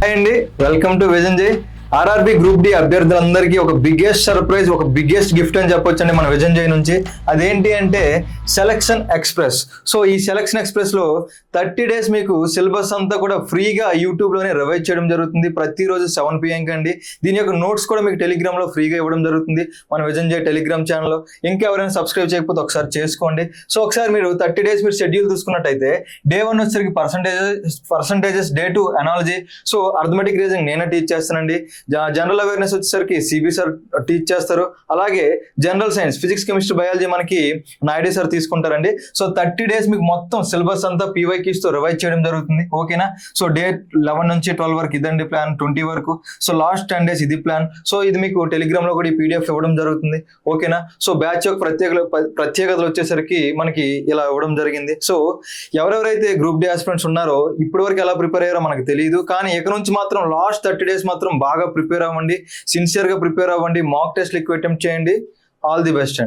Hi అండి, welcome to vision జై. RRB group D అభ్యర్థులందరికీ ఒక బిగ్గెస్ట్ సర్ప్రైజ్, ఒక బిగ్గెస్ట్ గిఫ్ట్ అని చెప్పొచ్చండి మన విజన్ జై నుంచి. అదేంటి అంటే సెలక్షన్ ఎక్స్ప్రెస్. సో ఈ సెలక్షన్ ఎక్స్ప్రెస్ లో 30 days మీకు సిలబస్ అంతా కూడా ఫ్రీగా యూట్యూబ్ లోనే రివైజ్ చేయడం జరుగుతుంది. ప్రతిరోజు 7 PM కండి. దీని యొక్క నోట్స్ కూడా మీకు టెలిగ్రామ్ లో ఫ్రీగా ఇవ్వడం జరుగుతుంది మన విజన్ జై టెలిగ్రామ్ ఛానల్లో. ఇంకా ఎవరైనా సబ్స్క్రైబ్ చేయకపోతే ఒకసారి చేసుకోండి. సో ఒకసారి మీరు 30 days మీరు షెడ్యూల్ చూసుకున్నట్టయితే డే 1 వచ్చేసరికి percentages, day 2 analogy, so arithmetic reasoning నేనే టీచ్ చేస్తానండి. జనరల్ అవేర్నెస్ వచ్చేసరికి సిబి సార్ టీచ్ చేస్తారు. అలాగే general science, physics, chemistry, biology మనకి నాయుడు సార్ తీసుకుంటారండి. సో 30 days మీకు మొత్తం సిలబస్ అంతా పీవైక్యూస్ తో రివైజ్ చేయడం జరుగుతుంది. ఓకేనా? సో డే 11 నుంచి 12 వరకు ఇదండి ప్లాన్, 20 వరకు. సో లాస్ట్ 10 days ఇది ప్లాన్. సో ఇది మీకు టెలిగ్రామ్ లో కూడా ఈ పీడిఎఫ్ ఇవ్వడం జరుగుతుంది. ఓకేనా? సో బ్యాచ్ యొక్క ప్రత్యేకతలు వచ్చేసరికి మనకి ఇలా ఇవ్వడం జరిగింది. సో ఎవరెవరైతే గ్రూప్ డి ఆస్పిరెంట్స్ ఉన్నారో ఇప్పటి వరకు ఎలా ప్రిపేర్ అయ్యారో మనకు తెలియదు, కానీ ఇక నుంచి మాత్రం లాస్ట్ 30 days మాత్రం బాగా ప్రిపేర్ అవ్వండి, సిన్సియర్ గా ప్రిపేర్ అవ్వండి, మాక్ టెస్ట్ ఎక్కువ అటెంప్ట్ చేయండి. ఆల్ ది బెస్ట్ అండి.